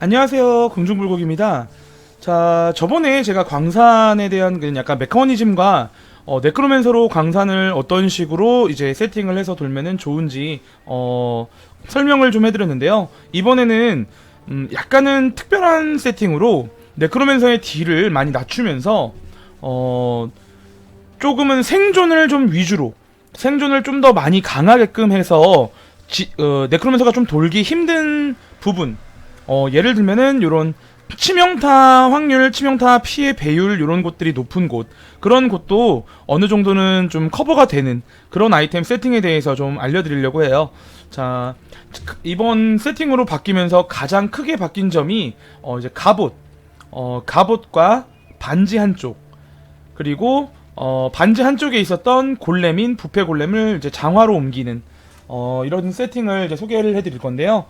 안녕하세요, 공중불고기입니다. 자, 저번에 제가 광산에 대한 약간 메커니즘과 네크로맨서로 광산을 어떤 식으로 이제 세팅을 해서 돌면은 좋은지 설명을 좀 해드렸는데요. 이번에는 약간은 특별한 세팅으로 네크로맨서의 딜을 많이 낮추면서 조금은 생존을 좀 위주로, 생존을 좀 더 많이 강하게끔 해서 네크로맨서가 좀 돌기 힘든 부분, 예를 들면은 요런 치명타 확률, 치명타 피해 배율 요런 곳들이 높은 곳, 그런 곳도 어느 정도는 좀 커버가 되는 그런 아이템 세팅에 대해서 좀 알려드리려고 해요. 자, 이번 세팅으로 바뀌면서 가장 크게 바뀐 점이 이제 갑옷과 반지 한쪽, 그리고 반지 한쪽에 있었던 골렘인 부패 골렘을 이제 장화로 옮기는 이런 세팅을 이제 소개를 해드릴 건데요.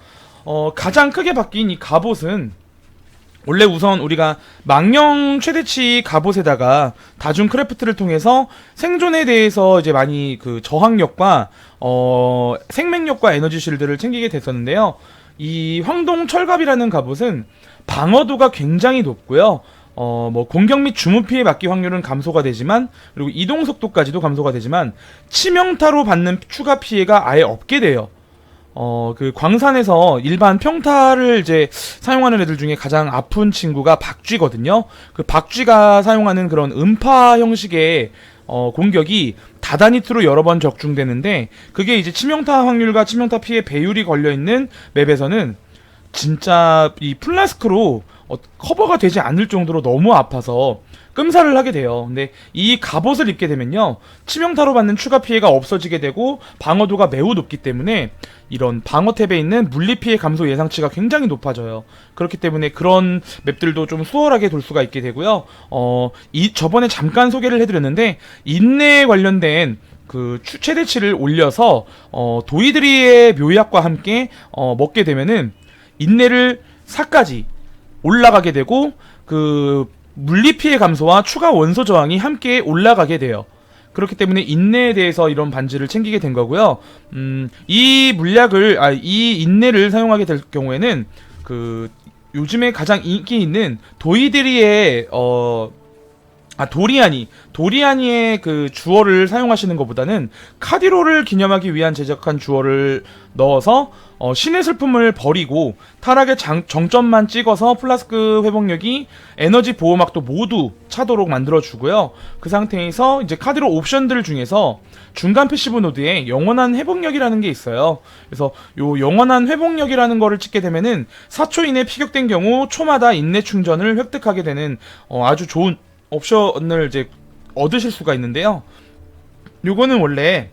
가장 크게 바뀐 이 갑옷은 원래 우선 우리가 망령 최대치 갑옷에다가 다중 크래프트를 통해서 생존에 대해서 이제 많이 그 저항력과 생명력과 에너지 실드를 챙기게 됐었는데요. 이 황동 철갑이라는 갑옷은 방어도가 굉장히 높고요. 뭐 공격 및 주무 피해 맞기 확률은 감소가 되지만, 그리고 이동 속도까지도 감소가 되지만 치명타로 받는 추가 피해가 아예 없게 돼요. 그 광산에서 일반 평타를 이제 사용하는 애들 중에 가장 아픈 친구가 박쥐거든요. 그 박쥐가 사용하는 그런 음파 형식의 공격이 다다니트로 여러 번 적중되는데, 그게 이제 치명타 확률과 치명타 피해 배율이 걸려있는 맵에서는 진짜 이 플라스크로 커버가 되지 않을 정도로 너무 아파서 끔살을 하게 돼요. 근데 이 갑옷을 입게 되면요, 치명타로 받는 추가 피해가 없어지게 되고 방어도가 매우 높기 때문에 이런 방어 탭에 있는 물리 피해 감소 예상치가 굉장히 높아져요. 그렇기 때문에 그런 맵들도 좀 수월하게 돌 수가 있게 되고요. 저번에 잠깐 소개를 해드렸는데, 인내에 관련된 그 최대치를 올려서 도이드리의 묘약과 함께 먹게 되면은 인내를 4까지 올라가게 되고, 그 물리 피해 감소와 추가 원소 저항이 함께 올라가게 돼요. 그렇기 때문에 인내에 대해서 이런 반지를 챙기게 된 거고요. 이 인내를 사용하게 될 경우에는 그 요즘에 가장 인기 있는 도이드리의 도리아니의 그 주얼을 사용하시는 것보다는 카디로를 기념하기 위한 제작한 주얼을 넣어서 신의 슬픔을 버리고 타락의 정점만 찍어서 플라스크 회복력이 에너지 보호막도 모두 차도록 만들어주고요. 그 상태에서 이제 카디로 옵션들 중에서 중간 패시브 노드에 영원한 회복력이라는 게 있어요. 그래서 요 영원한 회복력이라는 거를 찍게 되면은 4초 이내 피격된 경우 초마다 인내 충전을 획득하게 되는 아주 좋은 옵션을 이제 얻으실 수가 있는데요. 요거는 원래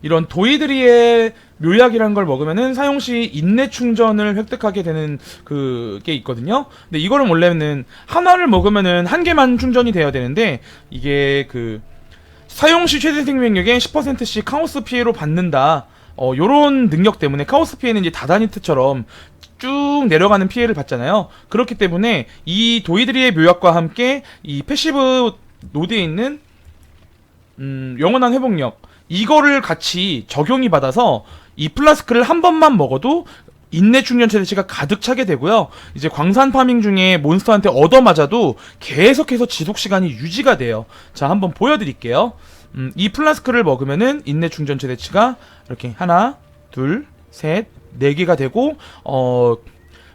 이런 도이드리의 묘약이라는 걸 먹으면은 사용시 인내 충전을 획득하게 되는 그게 있거든요. 근데 이거는 원래는 하나를 먹으면은 한 개만 충전이 돼야 되는데, 이게 그 사용시 최대 생명력의 10%씩 카오스 피해로 받는다, 요런 능력 때문에 카오스 피해는 이제 다다니트처럼 쭉 내려가는 피해를 받잖아요. 그렇기 때문에 이 도이드리의 묘약과 함께 이 패시브 노드에 있는 영원한 회복력, 이거를 같이 적용이 받아서 이 플라스크를 한 번만 먹어도 인내 충전 최대치가 가득 차게 되고요. 이제 광산 파밍 중에 몬스터한테 얻어맞아도 계속해서 지속 시간이 유지가 돼요. 자, 한번 보여드릴게요. 이 플라스크를 먹으면은 인내 충전 최대치가 이렇게 하나, 둘, 셋, 4개가 되고,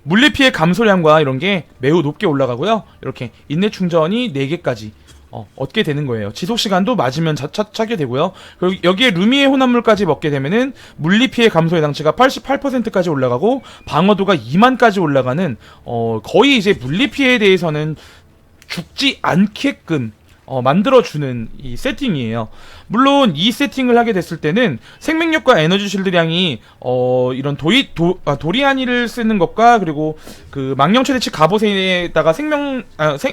물리 피해 감소량과 이런 게 매우 높게 올라가고요. 이렇게 인내 충전이 4개까지 얻게 되는 거예요. 지속 시간도 맞으면 차게 되고요. 그리고 여기에 루미의 혼합물까지 먹게 되면은 물리 피해 감소 예상치가 88%까지 올라가고 방어도가 2만까지 올라가는 거의 이제 물리 피해에 대해서는 죽지 않게끔 만들어주는 이 세팅이에요. 물론 이 세팅을 하게 됐을 때는 생명력과 에너지 실드량이 이런 도리아니를 쓰는 것과, 그리고 그 망령 최대치 갑옷에다가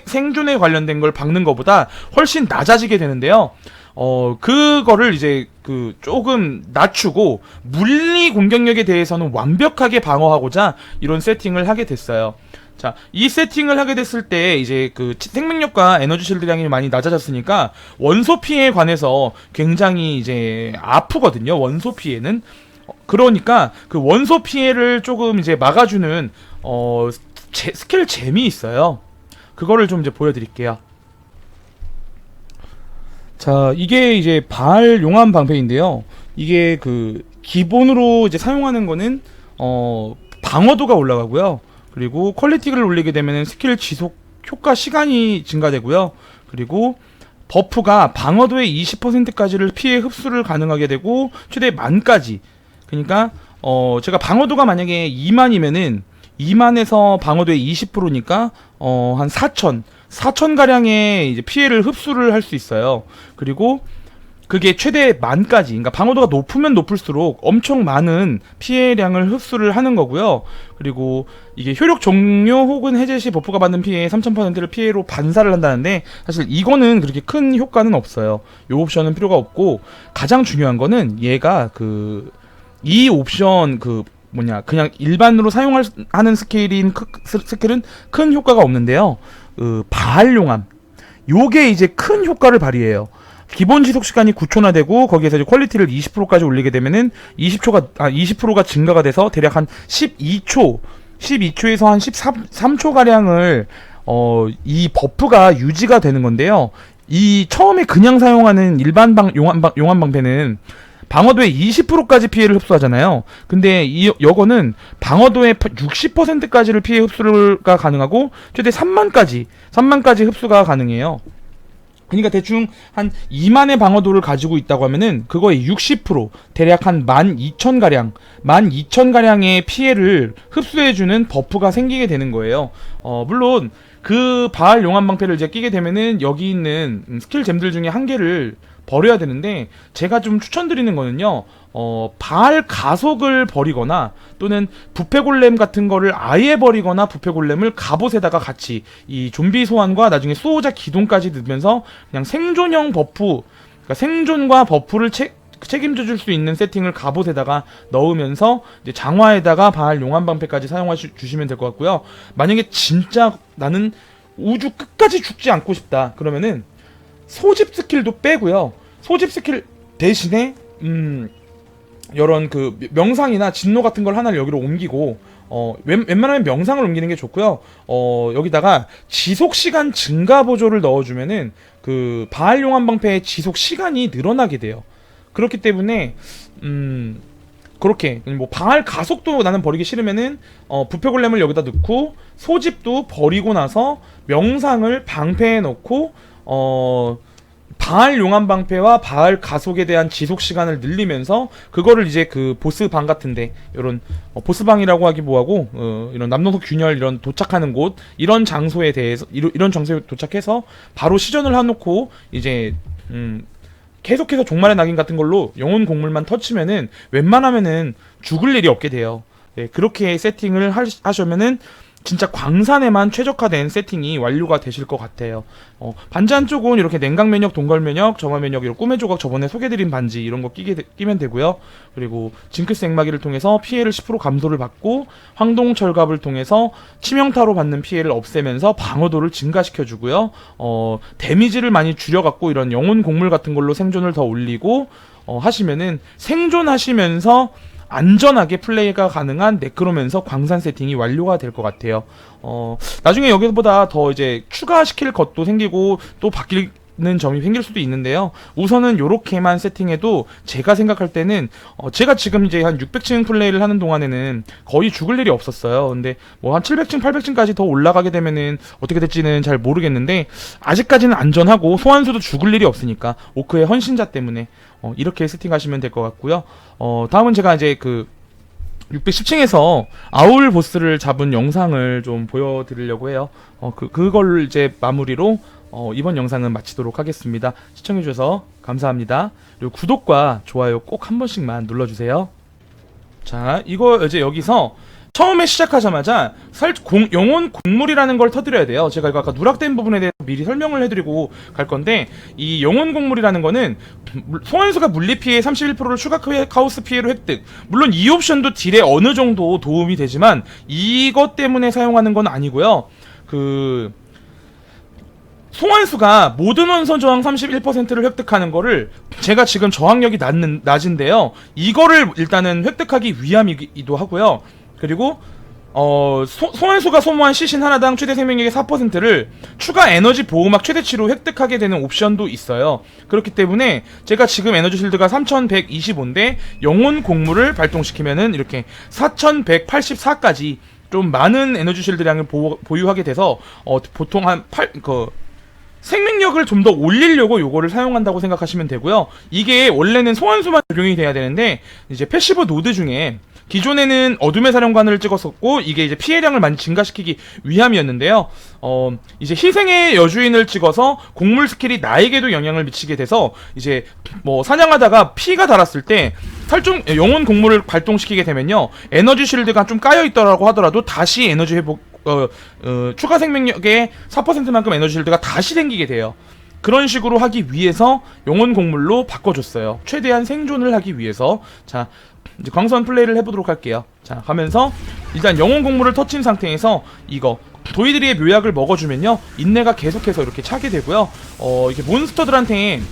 생존에 관련된 걸 박는 것보다 훨씬 낮아지게 되는데요. 그거를 이제 그 조금 낮추고 물리 공격력에 대해서는 완벽하게 방어하고자 이런 세팅을 하게 됐어요. 자, 이 세팅을 하게 됐을 때 이제 그 생명력과 에너지 실드량이 많이 낮아졌으니까 원소 피해에 관해서 굉장히 이제 아프거든요. 원소 피해는. 그러니까 그 원소 피해를 조금 이제 막아주는 스킬 잼이 있어요. 그거를 좀 이제 보여드릴게요. 자, 이게 이제 바알 용암 방패인데요. 이게 그 기본으로 이제 사용하는 거는 방어도가 올라가고요. 그리고 퀄리티를 올리게 되면 스킬 지속 효과 시간이 증가되고요. 그리고 버프가 방어도의 20%까지를 피해 흡수를 가능하게 되고 최대 만까지. 그러니까 제가 방어도가 만약에 2만이면은 2만에서 방어도의 20%니까 한 4천 가량의 이제 피해를 흡수를 할 수 있어요. 그리고 그게 최대 만까지, 그러니까 방어도가 높으면 높을수록 엄청 많은 피해량을 흡수를 하는 거고요. 그리고 이게 효력 종료 혹은 해제 시 버프가 받는 피해의 3000%를 피해로 반사를 한다는데, 사실 이거는 그렇게 큰 효과는 없어요. 이 옵션은 필요가 없고, 가장 중요한 거는 얘가 이 옵션 그냥 일반으로 사용하는 스킬은 큰 효과가 없는데요. 바알 용암, 요게 이제 큰 효과를 발휘해요. 기본 지속 시간이 9초나 되고, 거기에서 이제 퀄리티를 20%까지 올리게 되면은 20%가 증가가 돼서 대략 한 12초에서 한 13초 가량을 이 버프가 유지가 되는 건데요. 이 처음에 그냥 사용하는 일반 용암 방패는 방어도의 20%까지 피해를 흡수하잖아요. 근데 이거는 방어도의 60%까지를 피해 흡수가 가능하고 최대 3만까지 흡수가 가능해요. 그러니까 대충 한 2만의 방어도를 가지고 있다고 하면은 그거의 60%, 대략 한 12,000가량의 피해를 흡수해주는 버프가 생기게 되는 거예요. 물론 그 바알 용암 방패를 이제 끼게 되면은 여기 있는 스킬 잼들 중에 한 개를 버려야 되는데, 제가 좀 추천드리는 거는요, 바알 가속을 버리거나 또는 부패골렘 같은 거를 아예 버리거나 부패골렘을 갑옷에다가 같이 이 좀비 소환과 나중에 수호자 기동까지 넣으면서 그냥 생존형 버프, 그러니까 생존과 버프를 책임져 줄 수 있는 세팅을 갑옷에다가 넣으면서 이제 장화에다가 바알 용암 방패까지 사용하시면 될 것 같고요. 만약에 진짜 나는 우주 끝까지 죽지 않고 싶다 그러면은 소집 스킬도 빼고요. 소집 스킬 대신에 이런 그 명상이나 진노 같은 걸 하나를 여기로 옮기고, 웬만하면 명상을 옮기는 게 좋고요. 여기다가 지속 시간 증가 보조를 넣어주면은 그 바알 용암 방패의 지속 시간이 늘어나게 돼요. 그렇기 때문에 그렇게 뭐 바알 가속도 나는 버리기 싫으면은 부패골렘을 여기다 넣고 소집도 버리고 나서 명상을 방패에 넣고 바알 용암 방패와 바알 가속에 대한 지속 시간을 늘리면서 그거를 이제 그 보스방 같은데, 이런 보스방이라고 하기 뭐하고 이런 남노석 균열 이런 도착하는 곳, 이런 장소에 대해서 이런 장소에 도착해서 바로 시전을 해놓고 이제 계속해서 종말의 낙인 같은 걸로 영혼 곡물만 터치면은 웬만하면은 죽을 일이 없게 돼요. 네, 그렇게 세팅을 하시면은 진짜 광산에만 최적화된 세팅이 완료가 되실 것 같아요. 반지 쪽은 이렇게 냉각 면역, 동걸 면역, 점화 면역, 이런 꿈의 조각 저번에 소개드린 반지 이런 거 끼면 되고요. 그리고 징크스 액마기를 통해서 피해를 10% 감소를 받고, 황동 철갑을 통해서 치명타로 받는 피해를 없애면서 방어도를 증가시켜주고요. 데미지를 많이 줄여갖고 이런 영혼 곡물 같은 걸로 생존을 더 올리고 하시면은 생존하시면서 안전하게 플레이가 가능한 네크로맨서 광산 세팅이 완료가 될 것 같아요. 나중에 여기보다 더 이제 추가시킬 것도 생기고 또 바뀌는 점이 생길 수도 있는데요. 우선은 요렇게만 세팅해도 제가 생각할 때는 제가 지금 이제 한 600층 플레이를 하는 동안에는 거의 죽을 일이 없었어요. 근데 뭐 한 700층, 800층까지 더 올라가게 되면은 어떻게 될지는 잘 모르겠는데, 아직까지는 안전하고 소환수도 죽을 일이 없으니까 오크의 헌신자 때문에 이렇게 세팅하시면 될 것 같고요. 다음은 제가 이제 그 610층에서 아울 보스를 잡은 영상을 좀 보여드리려고 해요. 그걸 이제 마무리로 이번 영상은 마치도록 하겠습니다. 시청해주셔서 감사합니다. 그리고 구독과 좋아요 꼭 한 번씩만 눌러주세요. 자, 이거 이제 여기서 처음에 시작하자마자 영혼 곡물이라는 걸 터뜨려야 돼요. 제가 이거 아까 누락된 부분에 대해서 미리 설명을 해드리고 갈 건데, 이 영혼 곡물이라는 거는 소환수가 물리 피해 31%를 추가 카오스 피해로 획득. 물론 이 옵션도 딜에 어느 정도 도움이 되지만 이것 때문에 사용하는 건 아니고요. 소환수가 모든 원선 저항 31%를 획득하는 거를, 제가 지금 저항력이 낮은데요. 이거를 일단은 획득하기 위함이기도 하고요. 그리고 소환수가 소모한 시신 하나당 최대 생명력의 4%를 추가 에너지 보호막 최대치로 획득하게 되는 옵션도 있어요. 그렇기 때문에 제가 지금 에너지 실드가 3125인데 영혼 공물을 발동시키면은 이렇게 4184까지 좀 많은 에너지 실드량을 보유하게 돼서 보통 한 생명력을 좀 더 올리려고 요거를 사용한다고 생각하시면 되고요. 이게 원래는 소환수만 적용이 돼야 되는데 이제 패시브 노드 중에 기존에는 어둠의 사령관을 찍었었고 이게 이제 피해량을 많이 증가시키기 위함이었는데요. 이제 희생의 여주인을 찍어서 곡물 스킬이 나에게도 영향을 미치게 돼서 이제 뭐 사냥하다가 피가 달았을 때 영혼 곡물을 발동시키게 되면요, 에너지 쉴드가 좀 까여 있더라고 하더라도 다시 에너지 회복 추가 생명력의 4%만큼 에너지 쉴드가 다시 생기게 돼요. 그런 식으로 하기 위해서 영혼 곡물로 바꿔줬어요. 최대한 생존을 하기 위해서. 자, 이제 광선 플레이를 해보도록 할게요. 자, 가면서 일단 영혼 곡물을 터친 상태에서 이거 도이드리의 묘약을 먹어주면요, 인내가 계속해서 이렇게 차게 되고요. 이게 몬스터들한테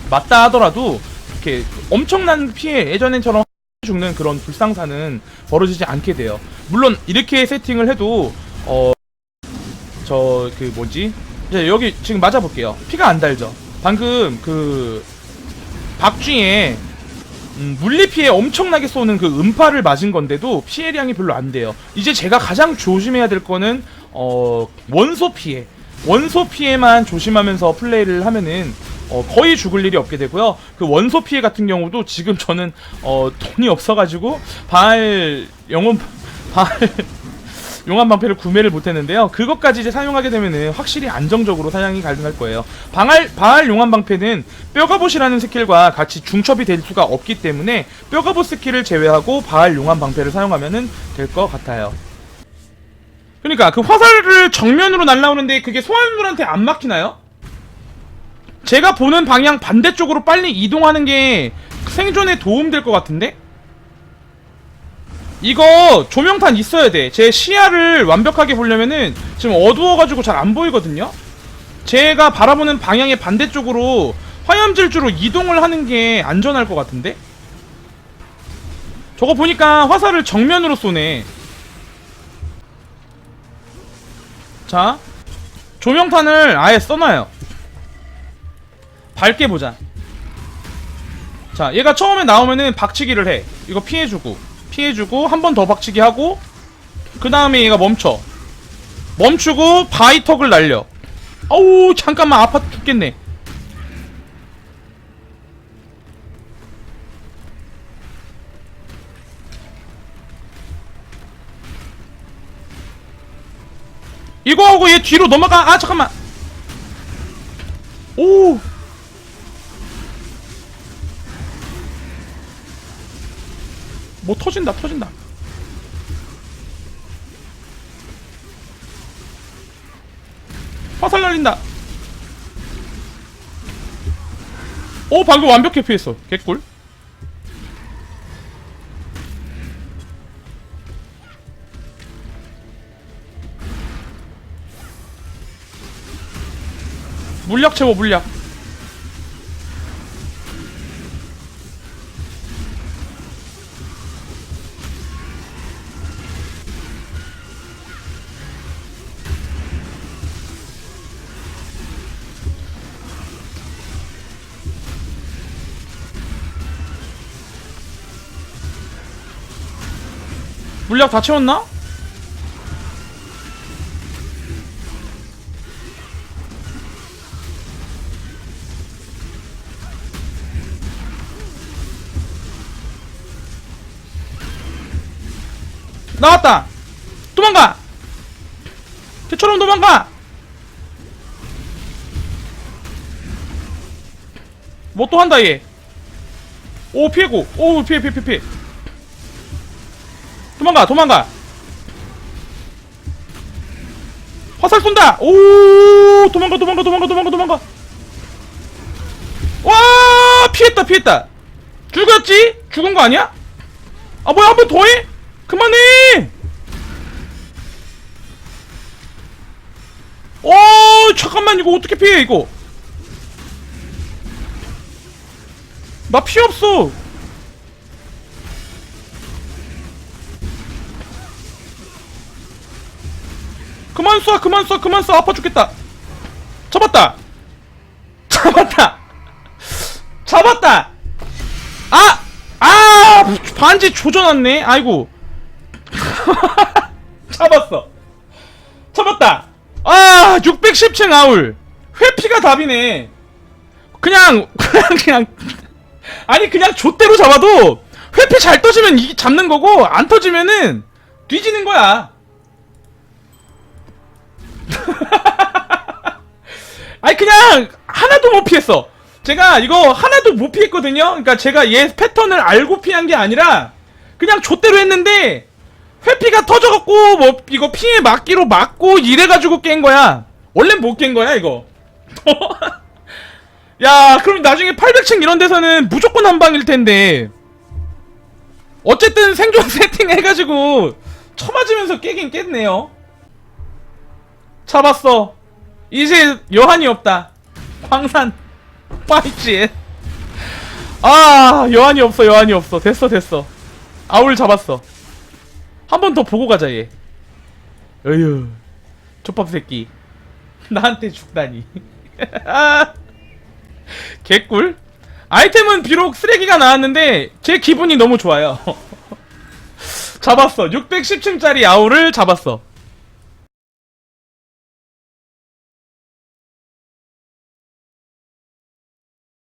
맞다 하더라도 이렇게 엄청난 피해, 예전처럼 죽는 그런 불상사는 벌어지지 않게 돼요. 물론 이렇게 세팅을 해도 이제 여기 지금 맞아볼게요. 피가 안 달죠. 방금 그 박쥐에 물리 피해 엄청나게 쏘는 그 음파를 맞은 건데도 피해량이 별로 안 돼요. 이제 제가 가장 조심해야 될 거는 원소 피해. 원소 피해만 조심하면서 플레이를 하면은 거의 죽을 일이 없게 되고요. 그 원소 피해 같은 경우도 지금 저는 돈이 없어가지고 용암 방패를 구매를 못했는데요. 그것까지 이제 사용하게 되면은 확실히 안정적으로 사냥이 가능할 거예요. 바알 용암 방패는 뼈가봇이라는 스킬과 같이 중첩이 될 수가 없기 때문에 뼈가봇 스킬을 제외하고 바알 용암 방패를 사용하면은 될 것 같아요. 그러니까 그 화살을 정면으로 날라오는데 그게 소환물한테 안 막히나요? 제가 보는 방향 반대쪽으로 빨리 이동하는 게 생존에 도움될 것 같은데? 이거 조명탄 있어야 돼. 제 시야를 완벽하게 보려면은 지금 어두워가지고 잘 안 보이거든요? 제가 바라보는 방향의 반대쪽으로 화염질주로 이동을 하는 게 안전할 것 같은데? 저거 보니까 화살을 정면으로 쏘네. 자, 조명탄을 아예 써놔요. 밝게 보자. 자, 얘가 처음에 나오면은 박치기를 해. 이거 피해주고 한 번 더 박치기 하고, 그 다음에 얘가 멈추고 바이턱을 날려. 어우, 잠깐만, 아파 죽겠네. 이거 하고 얘 뒤로 넘어가. 아, 잠깐만. 오, 뭐 터진다. 화살 날린다. 오, 방금 완벽히 피했어. 개꿀. 물약 채워, 물약. 물약 다 채웠나? 나왔다! 도망가! 개처럼 도망가! 뭐 또 한다 얘. 오, 피해고. 오, 피해. 도망가. 화살 쏜다! 오, 도망가. 와, 피했다. 죽었지? 죽은 거 아니야? 아, 뭐야, 한 번 더 해? 그만해! 잠깐만, 이거 어떻게 피해, 이거? 나 피 없어! 그만 쏴, 그만 쏴, 그만 쏴. 아파 죽겠다. 잡았다. 잡았다. 잡았다. 반지 조져놨네. 아이고. 잡았어. 잡았다. 610층 아울. 회피가 답이네. 그냥 아니 그냥 좆대로 잡아도 회피 잘 떠지면 이 잡는 거고 안 터지면은 뒤지는 거야. 아니 그냥 하나도 못 피했어. 제가 이거 하나도 못 피했거든요. 그러니까 제가 얘 패턴을 알고 피한 게 아니라 그냥 좆대로 했는데 회피가 터져갖고 뭐 이거 피해 맞기로 맞고 이래가지고 깬 거야. 원래는 못 깬 거야 이거. 야 그럼 나중에 800층 이런 데서는 무조건 한 방일 텐데. 어쨌든 생존 세팅 해가지고 쳐맞으면서 깨긴 깼네요. 잡았어. 이제 여한이 없다. 광산 파이치. 여한이 없어, 여한이 없어. 됐어. 아울 잡았어. 한 번 더 보고 가자 얘. 어휴 족밥 새끼. 나한테 죽다니. 개꿀. 아이템은 비록 쓰레기가 나왔는데 제 기분이 너무 좋아요. 잡았어. 610층짜리 아울을 잡았어.